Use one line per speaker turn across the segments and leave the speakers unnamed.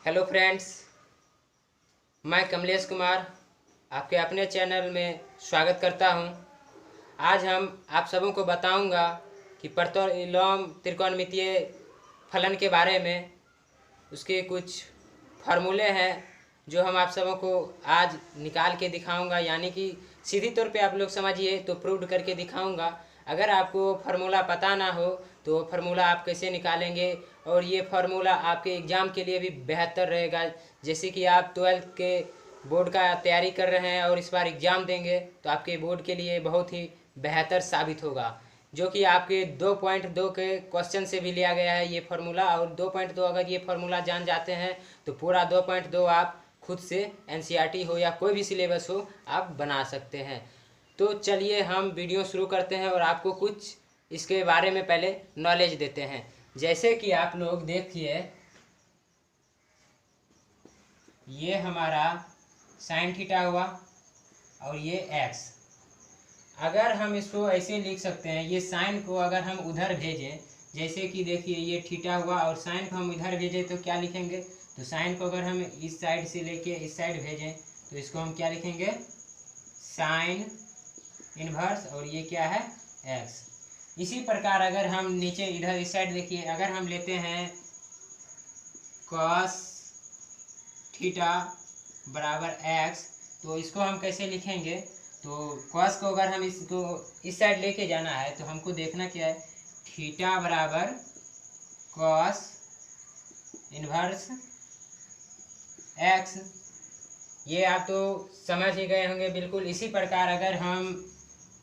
Hello friends, मैं कमलेश कुमार आपके अपने चैनल में स्वागत करता हूं। आज हम आप सबों को बताऊंगा कि प्रतिलोम त्रिकोणमितीय फलन के बारे में। उसके कुछ फार्मूले हैं जो हम आप सबों को आज निकाल के दिखाऊंगा, यानी कि सीधी तौर पे आप लोग समझिए तो प्रूव करके दिखाऊंगा। अगर आपको फार्मूला पता ना हो तो फार्मूला आप कैसे निकालेंगे, और ये फार्मूला आपके एग्ज़ाम के लिए भी बेहतर रहेगा। जैसे कि आप 12th के बोर्ड का तैयारी कर रहे हैं और इस बार एग्ज़ाम देंगे तो आपके बोर्ड के लिए बहुत ही बेहतर साबित होगा, जो कि आपके 2.2 के क्वेश्चन से भी लिया गया है ये फार्मूला। और 2.2 अगर ये फार्मूला जान जाते हैं तो पूरा 2.2 आप खुद से एनसीईआरटी हो या कोई भी सिलेबस हो आप बना सकते हैं। तो चलिए हम वीडियो शुरू करते हैं और आपको कुछ इसके बारे में पहले नॉलेज देते हैं। जैसे कि आप लोग देखिए, ये हमारा साइन थीटा हुआ और ये एक्स। अगर हम इसको ऐसे लिख सकते हैं, ये साइन को अगर हम उधर भेजें, जैसे कि देखिए ये थीटा हुआ और साइन को हम इधर भेजें तो क्या लिखेंगे, तो साइन को अगर हम इस साइड से लेके इस साइड भेजें तो इसको हम क्या लिखेंगे, साइन इनवर्स, और ये क्या है, एक्स। इसी प्रकार अगर हम नीचे इधर इस साइड देखिए, अगर हम लेते हैं कॉस थीटा बराबर एक्स, तो इसको हम कैसे लिखेंगे, तो कॉस को अगर हम इसको इस साइड लेके जाना है तो हमको देखना क्या है, थीटा बराबर कॉस इनवर्स एक्स। ये आप तो समझ ही गए होंगे बिल्कुल। इसी प्रकार अगर हम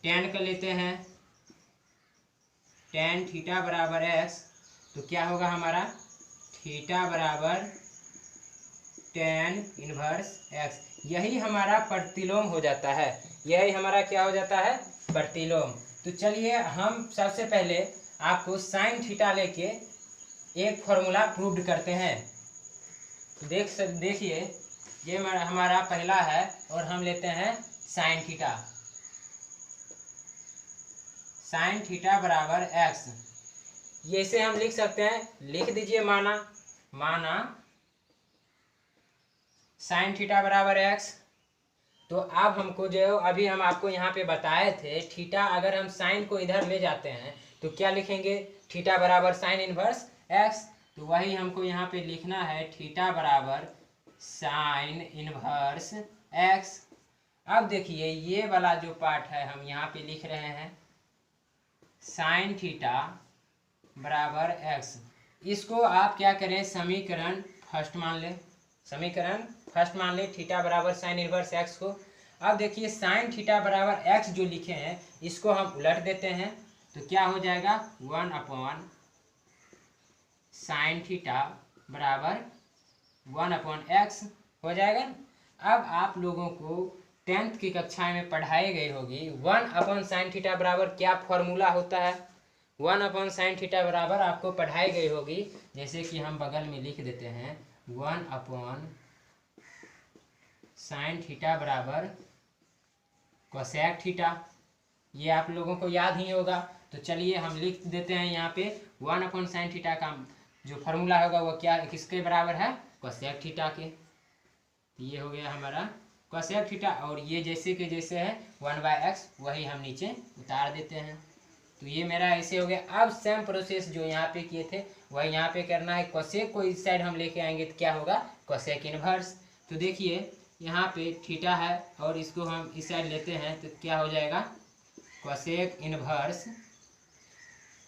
टेन का लेते हैं, टेन थीटा बराबर एक्स, तो क्या होगा हमारा, थीटा बराबर टेन इनवर्स एक्स। यही हमारा प्रतिलोम हो जाता है, यही हमारा क्या हो जाता है, प्रतिलोम। तो चलिए हम सबसे पहले आपको साइन थीटा लेके एक फॉर्मूला प्रूव करते हैं। देखिए ये हमारा पहला है और हम लेते हैं साइन थीटा। साइन थीटा बराबर एक्स, ये से हम लिख सकते हैं, लिख दीजिए माना साइन थीटा बराबर एक्स। तो अब हमको जो अभी हम आपको यहाँ पे बताए थे, थीटा अगर हम साइन को इधर ले जाते हैं तो क्या लिखेंगे, थीटा बराबर साइन इनवर्स एक्स। तो वही हमको यहाँ पे लिखना है, थीटा बराबर साइन इनवर्स एक्स। अब देखिए ये वाला जो पार्ट है हम यहाँ पे लिख रहे हैं, साइन थीटा बराबर एक्स। इसको आप क्या करें, समीकरण फर्स्ट मान लें, समीकरण फर्स्ट मान लें थीटा बराबर साइन इनवर्स एक्स को। अब देखिए साइन थीटा बराबर एक्स जो लिखे हैं इसको हम उलट देते हैं तो क्या हो जाएगा, 1 साइन थीटा बराबर 1/x हो जाएगा। अब आप लोगों को 10th की कक्षा में पढ़ाई गई होगी 1/sin थीटा बराबर क्या फॉर्मूला होता है। 1/sin थीटा बराबर आपको पढ़ाई गई होगी, जैसे कि हम बगल में लिख देते हैं, 1/sin थीटा बराबर कोसेक थीटा। ये आप लोगों को याद ही होगा। तो चलिए हम लिख देते हैं यहाँ पे 1/sin थीटा का जो फार्मूला होगा वो क्या, किसके बराबर है, कोसेक थीटा के। ये हो गया हमारा कोसेक थीटा, और ये जैसे के जैसे है 1/x वही हम नीचे उतार देते हैं। तो ये मेरा ऐसे हो गया। अब सेम प्रोसेस जो यहाँ पे किए थे वही यहाँ पे करना है। कोसेक को इस साइड हम लेके आएंगे तो क्या होगा, कोसेक इनवर्स। तो देखिए यहाँ पे थीटा है और इसको हम इस साइड लेते हैं तो क्या हो जाएगा, कोसेक इनवर्स।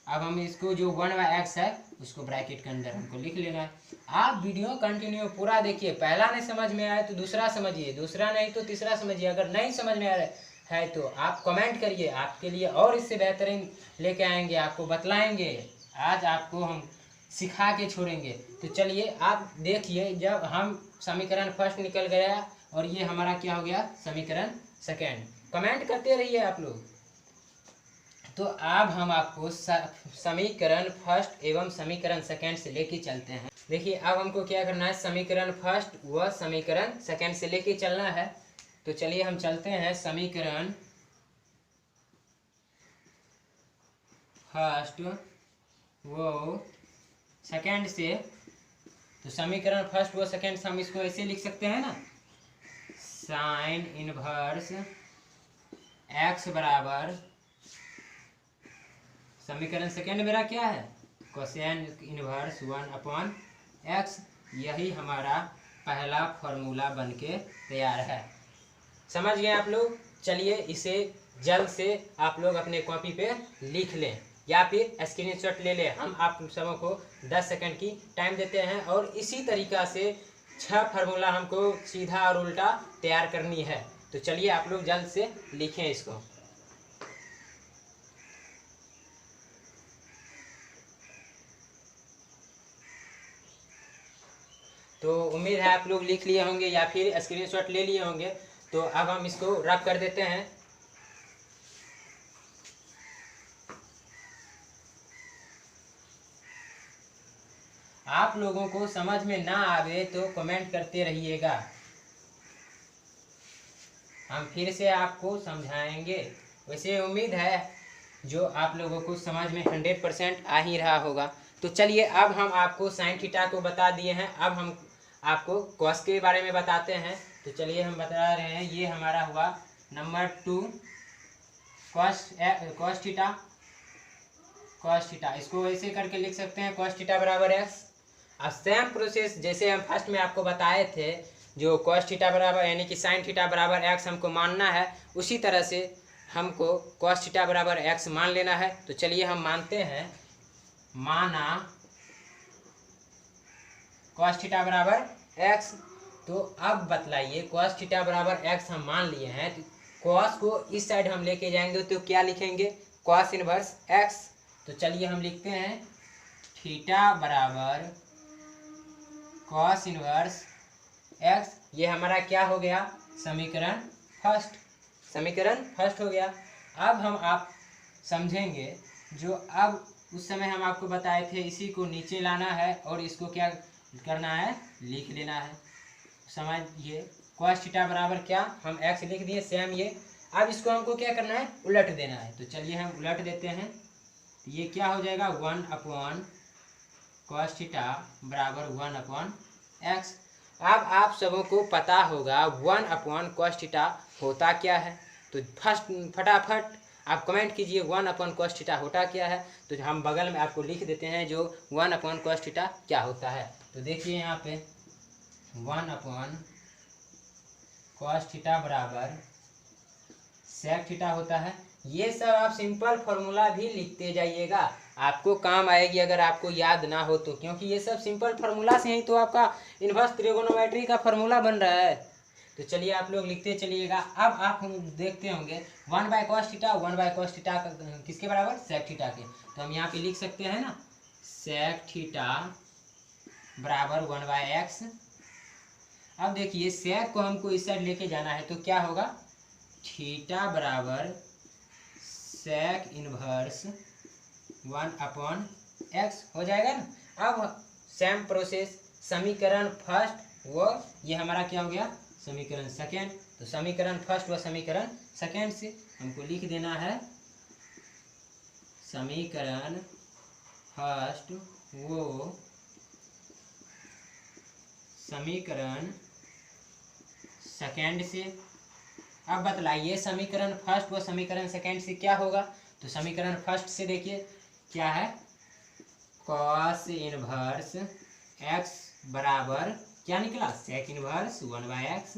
अब हम इसको जो 1/x है उसको ब्रैकेट के अंदर हमको लिख लेना है। आप वीडियो कंटिन्यू पूरा देखिए, पहला नहीं समझ में आए तो दूसरा समझिए, दूसरा नहीं तो तीसरा समझिए। अगर नहीं समझ में आ रहा है तो आप कमेंट करिए, आपके लिए और इससे बेहतरीन लेके आएंगे, आपको बतलाएंगे। आज आपको हम सिखा के छोड़ेंगे। तो चलिए आप देखिए, जब हम समीकरण फर्स्ट निकल गया और ये हमारा क्या हो गया, समीकरण सेकेंड। कमेंट करते रहिए आप लोग। तो अब हम आपको समीकरण फर्स्ट एवं समीकरण सेकेंड से लेके चलते हैं। देखिए अब हमको क्या करना है, समीकरण फर्स्ट व समीकरण सेकेंड से लेके चलना है। तो चलिए हम चलते हैं समीकरण फर्स्ट वो सेकेंड से तो समीकरण फर्स्ट व सेकेंड हम इसको ऐसे लिख सकते हैं ना, साइन इनवर्स एक्स बराबर, समीकरण सेकेंड मेरा क्या है, कोसेन इनवर्स 1/x। यही हमारा पहला फॉर्मूला बनके तैयार है। समझ गए आप लोग? चलिए इसे जल्द से आप लोग अपने कॉपी पे लिख लें या फिर स्क्रीनशॉट ले लें। हम आप सबों को 10 सेकंड की टाइम देते हैं और इसी तरीका से 6 फार्मूला हमको सीधा और उल्टा तैयार करनी है। तो चलिए आप लोग जल्द से लिखें इसको। तो उम्मीद है आप लोग लिख लिए होंगे या फिर स्क्रीनशॉट ले लिए होंगे। तो अब हम इसको रब कर देते हैं। आप लोगों को समझ में ना आवे तो कमेंट करते रहिएगा, हम फिर से आपको समझाएंगे। वैसे उम्मीद है जो आप लोगों को समझ में 100% आ ही रहा होगा। तो चलिए अब हम आपको साइन थीटा को बता दिए हैं, अब हम आपको कॉस के बारे में बताते हैं। तो चलिए हम बता रहे हैं, ये हमारा हुआ नंबर 2 कॉस थीटा। इसको ऐसे करके लिख सकते हैं कॉस थीटा बराबर एक्स। अब सेम प्रोसेस जैसे हम फर्स्ट में आपको बताए थे, जो कॉस थीटा बराबर यानी कि साइन थीटा बराबर एक्स हमको मानना है, उसी तरह से हमको कॉस थीटा बराबर एक्स मान लेना है। तो चलिए हम मानते हैं, माना कॉस थीटा बराबर एक्स। तो अब बतलाइए कॉस थीटा बराबर एक्स हम मान लिए हैं, तो कॉस को इस साइड हम लेके जाएंगे तो क्या लिखेंगे, कॉस इनवर्स एक्स। तो चलिए हम लिखते हैं थीटा बराबर कॉस इनवर्स एक्स। ये हमारा क्या हो गया, समीकरण फर्स्ट हो गया। अब हम आप समझेंगे जो अब उस समय हम आपको बताए थे, इसी को नीचे लाना है और इसको क्या करना है, लिख लेना है। समझिए कॉस थीटा बराबर क्या, हम एक्स लिख दिए सेम ये। अब इसको हमको क्या करना है, उलट देना है। तो चलिए हम उलट देते हैं। तो ये क्या हो जाएगा, 1 कॉस थीटा बराबर 1/x। अब आप सबों को पता होगा 1 कॉस थीटा होता क्या है। तो फटाफट आप कमेंट कीजिए 1 कॉस थीटा होता क्या है। तो हम बगल में आपको लिख देते हैं जो 1 कॉस थीटा क्या होता है। तो देखिए यहाँ पे 1 कॉस थीटा बराबर सेक थीटा होता है। ये सब आप सिंपल फार्मूला भी लिखते जाइएगा, आपको काम आएगी अगर आपको याद ना हो तो, क्योंकि ये सब सिंपल फार्मूला से ही तो आपका इनवर्स त्रिकोणोमेट्री का फार्मूला बन रहा है। तो चलिए आप लोग लिखते चलिएगा। अब आप हम देखते होंगे 1/cos थीटा, 1/cos थीटा किसके बराबर, सेक थीटा के। तो हम यहाँ पे लिख सकते हैं ना, सेक थीटा बराबर 1/x। अब देखिए सेक को हमको इस साइड लेके जाना है, तो क्या होगा, थीटा बराबर सेक इनवर्स 1/x हो जाएगा ना। अब सेम प्रोसेस, समीकरण फर्स्ट व ये हमारा क्या हो गया, समीकरण सेकेंड। तो समीकरण फर्स्ट व समीकरण सेकेंड से हमको लिख देना है, समीकरण फर्स्ट वो समीकरण सेकेंड से। अब बतलाइए समीकरण फर्स्ट व समीकरण सेकेंड से क्या होगा। तो समीकरण फर्स्ट से देखिए क्या है, कॉस इनवर्स एक्स बराबर क्या निकला, sec inverse 1/x,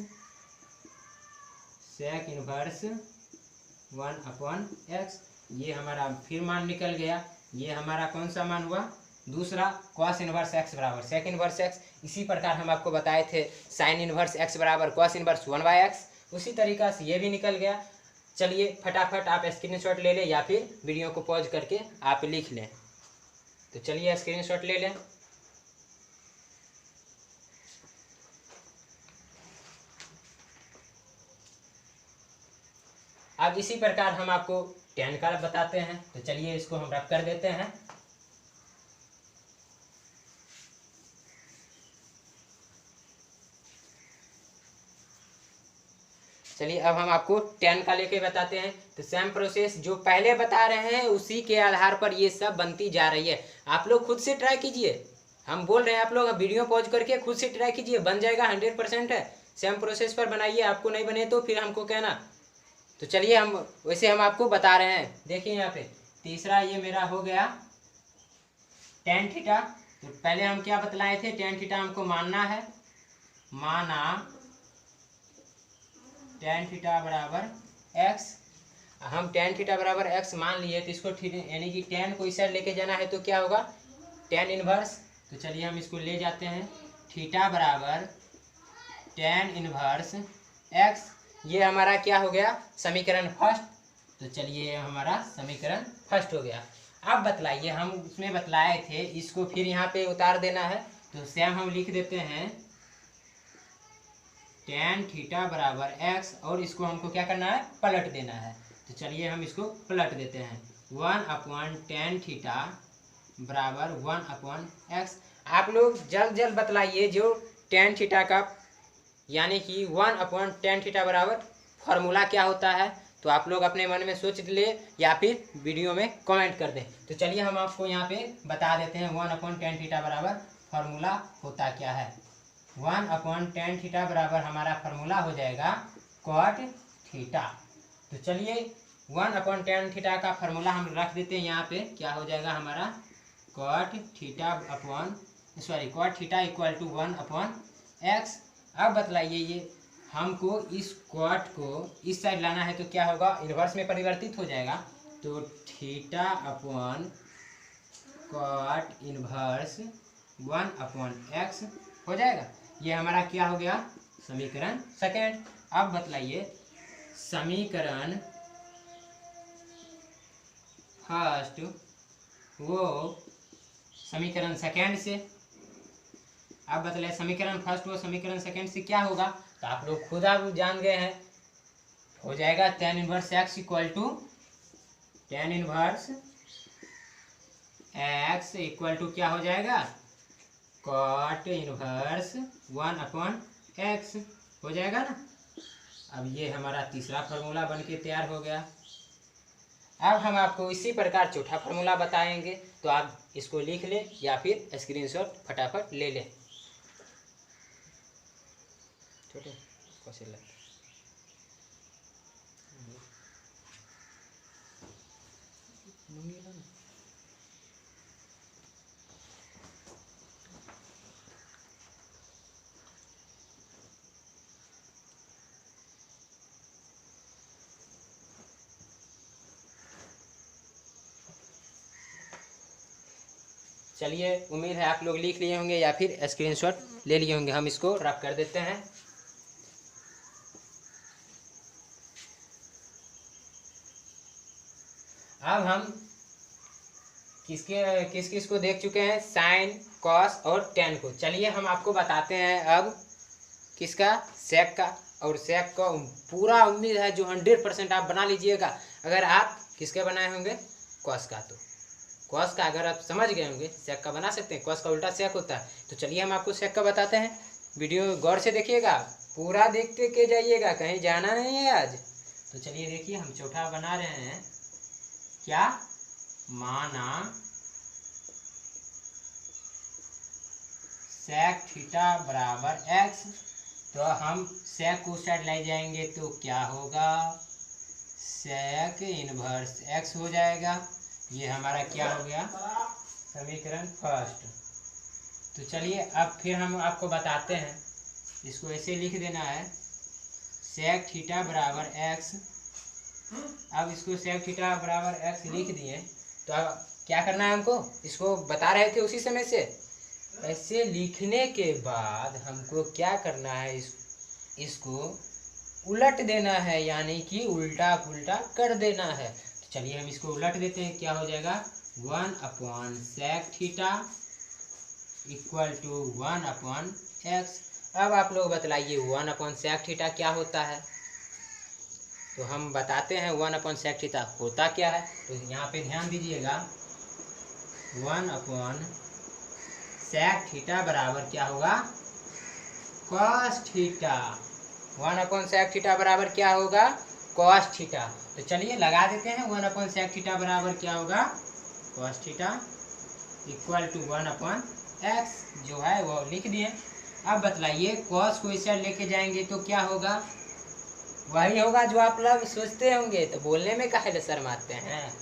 sec inverse 1/x। ये हमारा फिर मान निकल गया। ये हमारा कौन सा मान हुआ, दूसरा, कॉस इनवर्स एक्स बराबर सेक इनवर्स एक्स। इसी प्रकार हम आपको बताए थे साइन इनवर्स एक्स बराबर कॉस इनवर्स 1/x, उसी तरीका से ये भी निकल गया। चलिए फटाफट आप स्क्रीनशॉट ले लें या फिर वीडियो को पॉज करके आप लिख लें। तो चलिए स्क्रीनशॉट ले लें। अब इसी प्रकार हम आपको tan का बताते हैं। तो चलिए इसको हम रख कर देते हैं। चलिए अब हम आपको tan का लेके बताते हैं। तो सेम प्रोसेस जो पहले बता रहे हैं उसी के आधार पर ये सब बनती जा रही है। आप लोग खुद से ट्राई कीजिए, हम बोल रहे हैं, आप लोग वीडियो पॉज करके खुद से ट्राई कीजिए, बन जाएगा 100% है। सेम प्रोसेस पर बनाइए, आपको नहीं बने तो फिर हमको कहना। तो चलिए हम वैसे हम आपको बता रहे हैं। देखिए यहाँ पे तीसरा ये मेरा हो गया tan थीटा। तो पहले हम क्या बतलाए थे, tan थीटा हमको मानना है, माना tan थीटा बराबर x। हम tan थीटा बराबर x मान लिए, तो इसको यानी कि tan को इस साइड लेके जाना है तो क्या होगा, tan इनवर्स। तो चलिए हम इसको ले जाते हैं, थीटा बराबर tan इनवर्स x। ये हमारा क्या हो गया, समीकरण फर्स्ट। तो चलिए हमारा समीकरण फर्स्ट हो गया। अब बतलाइए, हम उसमें बतलाए थे, इसको फिर यहाँ पे उतार देना है। तो सेम हम लिख देते हैं tan थीटा बराबर x, और इसको हमको क्या करना है, पलट देना है। तो चलिए हम इसको पलट देते हैं, 1/tan थीटा बराबर 1/x। आप लोग जल्द जल्द बतलाइए जो tan थीटा का यानी कि 1/tan थीटा बराबर फॉर्मूला क्या होता है। तो आप लोग अपने मन में सोच ले या फिर वीडियो में कमेंट कर दें। तो चलिए हम आपको यहाँ पे बता देते हैं 1/tan थीटा बराबर फॉर्मूला होता क्या है। 1/tan थीटा बराबर हमारा फॉर्मूला हो जाएगा cot थीटा। तो चलिए 1/tan थीटा का फॉर्मूला हम रख देते हैं यहाँ पे, क्या हो जाएगा हमारा cot theta equal to 1/x। अब बतलाइए, ये हमको इस cot को इस साइड लाना है तो क्या होगा, इन्वर्स में परिवर्तित हो जाएगा। तो theta upon cot inverse 1/x हो जाएगा। ये हमारा क्या हो गया, समीकरण सेकेंड। अब बतलाइए समीकरण फर्स्ट वो समीकरण सेकेंड से। अब बतलाइए समीकरण फर्स्ट वो समीकरण सेकेंड से क्या होगा। तो आप लोग खुद आप जान गए हैं, हो जाएगा tan inverse x equal to tan inverse x equal to क्या हो जाएगा, cot इनवर्स 1/x हो जाएगा ना। अब ये हमारा तीसरा फार्मूला बन के तैयार हो गया। अब हम आपको इसी प्रकार चौथा फार्मूला बताएंगे, तो आप इसको लिख लें या फिर स्क्रीनशॉट फटाफट ले लें। छोटे कैसे लगता चलिए, उम्मीद है आप लोग लिख लिए होंगे या फिर स्क्रीनशॉट ले लिए होंगे। हम इसको रख कर देते हैं। अब हम किस किस को देख चुके हैं, साइन, कॉस और टेन को। चलिए हम आपको बताते हैं अब किसका, सेक का। और सेक का पूरा उम्मीद है जो 100% आप बना लीजिएगा। अगर आप किसके बनाए होंगे, कॉस का। तो कॉस का अगर आप समझ गए होंगे, सेक का बना सकते हैं, कॉस का उल्टा सेक होता है। तो चलिए हम आपको सेक का बताते हैं। वीडियो गौर से देखिएगा, पूरा देखते के जाइएगा, कहीं जाना नहीं है आज। तो चलिए देखिए, हम चौथा बना रहे हैं, क्या, माना सेक थीटा बराबर x। तो हम सेक को साइड ले जाएंगे तो क्या होगा, सेक इनवर्स x हो जाएगा। ये हमारा क्या हो गया, समीकरण फर्स्ट। तो चलिए अब फिर हम आपको बताते हैं, इसको ऐसे लिख देना है, सेक थीटा बराबर x। अब इसको सेक थीटा बराबर x लिख दिए, तो अब क्या करना है हमको, इसको बता रहे थे उसी समय से। ऐसे लिखने के बाद हमको क्या करना है, इसको उलट देना है, यानी कि उल्टा पुल्टा कर देना है। तो चलिए हम इसको उलट देते हैं, क्या हो जाएगा, 1/sec theta equal to 1/x। अब आप लोग बतलाइए 1/sec थीटा क्या होता है। तो हम बताते हैं 1/sec थीटा होता क्या है। तो यहाँ पे ध्यान दीजिएगा, 1/sec थीटा बराबर क्या होगा, cos थीटा। 1/sec थीटा बराबर क्या होगा, cos थीटा। तो चलिए लगा देते हैं, 1/sec थीटा बराबर क्या होगा, cos theta equal to 1/x। X जो है वो लिख दिए। अब बतलाइए कॉस को इस साइड लेके जाएंगे तो क्या होगा, वही होगा जो आप लोग सोचते होंगे, तो बोलने में काहे शर्माते हैं।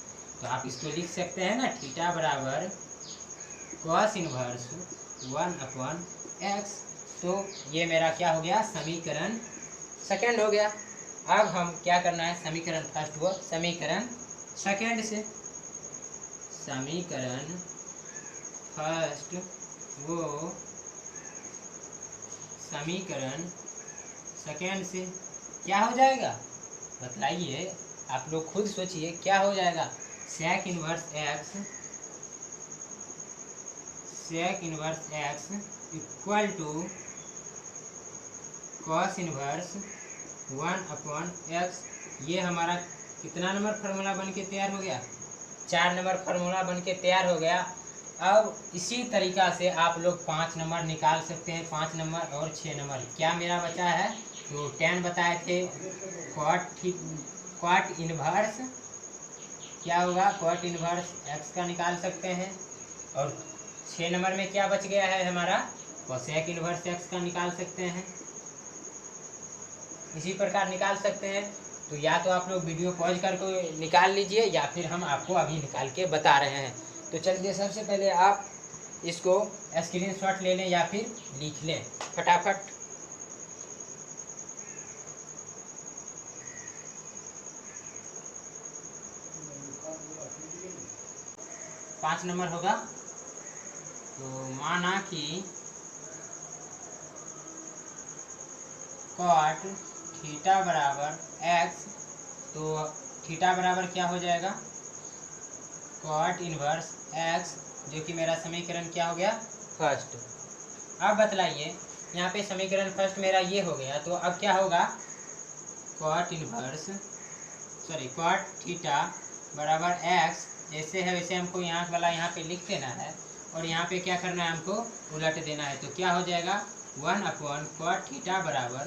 तो आप इसको लिख सकते हैं ना, थीटा बराबर कॉस इनवर्स 1/x। तो ये मेरा क्या हो गया, समीकरण सेकंड हो गया। अब हम क्या करना है, समीकरण फर्स्ट वो समीकरण सेकंड से, समीकरण फर्स्ट वो समीकरण सेकंड से क्या हो जाएगा, बतलाइए, आप लोग खुद सोचिए क्या हो जाएगा। Sec inverse x equal to cos inverse 1/x। ये हमारा कितना नंबर फार्मूला बन के तैयार हो गया, 4 नंबर फार्मूला बन के तैयार हो गया। अब इसी तरीका से आप लोग 5 नंबर निकाल सकते हैं, 5 नंबर और 6 नंबर। क्या मेरा बचा है, तो 10 बताए थे, क्वाट इनवर्स क्या होगा, क्वाट इनवर्स x का निकाल सकते हैं। और 6 नंबर में क्या बच गया है हमारा, कोसेक इनवर्स x का निकाल सकते हैं। इसी प्रकार निकाल सकते हैं। तो या तो आप लोग वीडियो पॉज करके निकाल लीजिए, या फिर हम आपको अभी निकाल के बता रहे हैं। तो चलिए सबसे पहले आप इसको स्क्रीनशॉट ले लें या फिर लिख लें फटाफट। पाँच नंबर होगा। तो माना कि कॉट थीटा बराबर x, तो थीटा बराबर क्या हो जाएगा, कॉट इनवर्स x, जो कि मेरा समीकरण क्या हो गया, फर्स्ट। अब बतलाइए, यहाँ पे समीकरण फर्स्ट मेरा ये हो गया, तो अब क्या होगा, कॉट थीटा बराबर x, जैसे है वैसे हमको यहाँ वाला यहाँ पे लिख देना है, और यहाँ पे क्या करना है, हमको उलट देना है। तो क्या हो जाएगा, 1/cot थीटा बराबर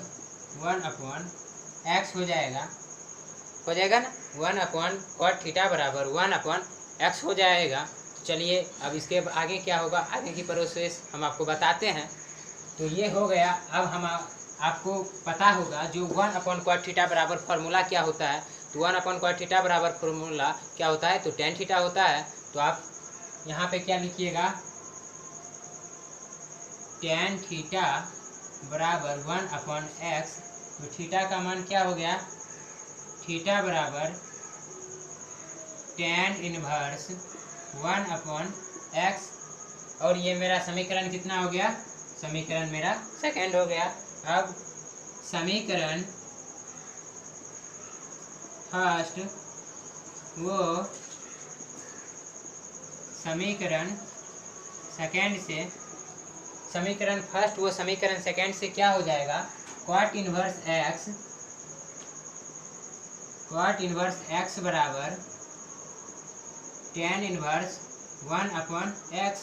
1/x हो जाएगा ना, 1/cot थीटा बराबर 1/x हो जाएगा। तो चलिए अब इसके आगे क्या होगा, आगे की प्रोसेस हम आपको बताते हैं। तो ये हो गया। अब हम आपको पता होगा जो 1/cot थीटा बराबर फार्मूला क्या होता है। तो 1/cot थीटा बराबर फार्मूला क्या होता है, तो tan थीटा होता है। तो आप यहाँ पे क्या लिखिएगा, tan थीटा बराबर 1/x। तो थीटा का मान क्या हो गया, थीटा बराबर tan इनवर्स 1/x। और ये मेरा समीकरण कितना हो गया, समीकरण मेरा सेकंड हो गया। अब समीकरण फर्स्ट वो समीकरण सेकंड से, समीकरण फर्स्ट वो समीकरण सेकंड से क्या हो जाएगा, कॉट इनवर्स x बराबर tan इनवर्स 1/x।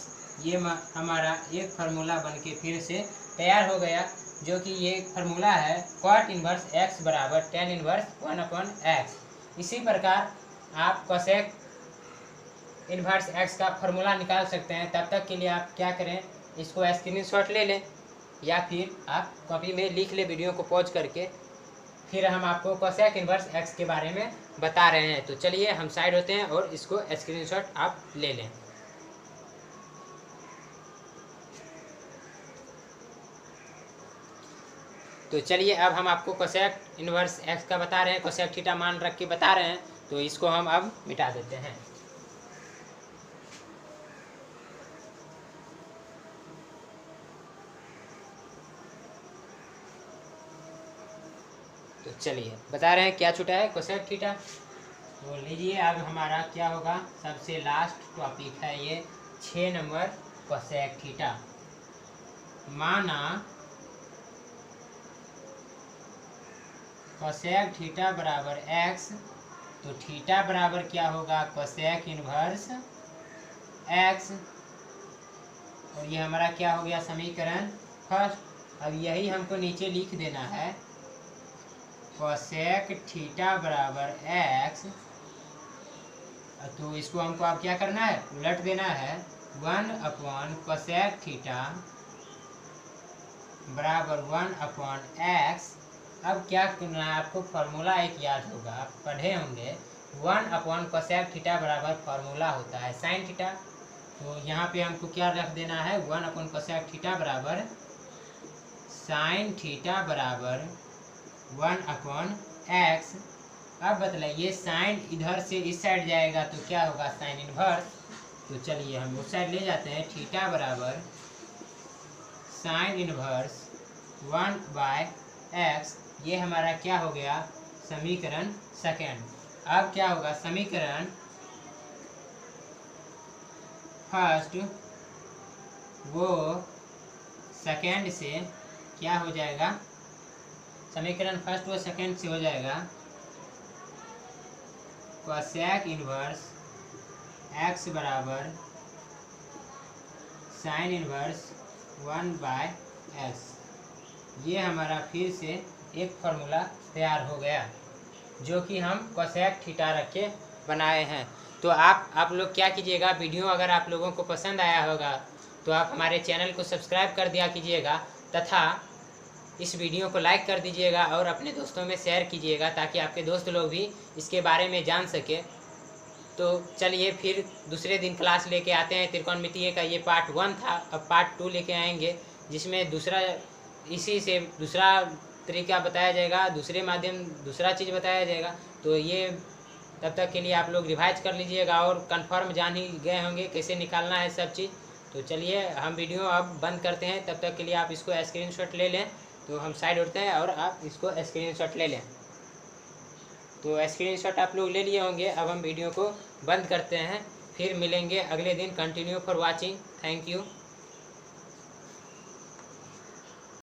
ये हमारा एक फार्मूला बन के फिर से तैयार हो गया, जो कि ये फार्मूला है कॉट इनवर्स x बराबर tan इनवर्स 1/x। इसी प्रकार आप कोसेक इनवर्स x का फार्मूला निकाल सकते हैं। तब तक के लिए आप क्या करें, इसको स्क्रीनशॉट ले लें या फिर आप कॉपी में लिख ले वीडियो को पॉज करके। फिर हम आपको कोसेक इनवर्स x के बारे में बता रहे हैं। तो चलिए हम साइड होते हैं और इसको स्क्रीनशॉट आप ले लें। तो चलिए अब हम आपको कोसेक इनवर्स x का बता रहे हैं, कोसेक थीटा मान रख के बता रहे हैं। तो इसको हम अब मिटा देते हैं। तो चलिए बता रहे हैं क्या छूटा है, कोसेक थीटा। तो लीजिए अब हमारा क्या होगा, सबसे लास्ट टॉपिक है ये 6 नंबर कोसेक थीटा। माना कोसेक थीटा बराबर x, तो थीटा बराबर क्या होगा, कोसेक इनवर्स x। और ये हमारा क्या हो गया, समीकरण फर्स्ट। अब यही हमको नीचे लिख देना है, कोसेक थीटा बराबर x। तो इसको हमको अब क्या करना है, उलट देना है। 1 कोसेक थीटा बराबर 1/x। अब क्या करना है आपको, फार्मूला एक याद होगा, आप पढ़े होंगे 1 कोसेक थीटा बराबर फार्मूला होता है साइन थीटा। तो यहाँ पे हमको क्या रख देना है, 1 कोसेक थीटा बराबर साइन थीटा बराबर 1/x। अब बतलाइए साइन इधर से इस साइड जाएगा तो क्या होगा, साइन इनवर्स। तो चलिए हम उस साइड ले जाते हैं, थीटा बराबर साइन इनवर्स 1/x। ये हमारा क्या हो गया, समीकरण सेकेंड। अब क्या होगा, समीकरण फर्स्ट वो सेकेंड से क्या हो जाएगा, समीकरण फर्स्ट वो सेकेंड से हो जाएगा कोसेक इनवर्स x बराबर साइन इनवर्स 1/x। ये हमारा फिर से एक फार्मूला तैयार हो गया जो कि हम कोसेक थीटा रख के बनाए हैं। तो आप लोग क्या कीजिएगा, वीडियो अगर आप लोगों को पसंद आया होगा तो आप हमारे चैनल को सब्सक्राइब कर दिया कीजिएगा तथा इस वीडियो को लाइक कर दीजिएगा और अपने दोस्तों में शेयर कीजिएगा ताकि आपके दोस्त लोग भी इसके बारे में जान सके। तो चलिए फिर दूसरे दिन क्लास लेके आते हैं त्रिकोणमितीय का। ये पार्ट 1 था, अब पार्ट 2 लेके आएंगे जिसमें दूसरा इसी से दूसरा तरीका बताया जाएगा, दूसरे माध्यम दूसरा चीज़ बताया जाएगा। तो ये तब तक के लिए आप लोग रिवाइज कर लीजिएगा और कंफर्म जान ही गए होंगे कैसे निकालना है सब चीज़। तो चलिए हम वीडियो अब बंद करते हैं, तब तक के लिए आप इसको स्क्रीनशॉट ले लें। तो हम साइड उठते हैं और आप इसको स्क्रीनशॉट ले लें। तो स्क्रीनशॉट आप लोग ले लिए होंगे। अब हम वीडियो को बंद करते हैं, फिर मिलेंगे अगले दिन। Continue for watching, thank you.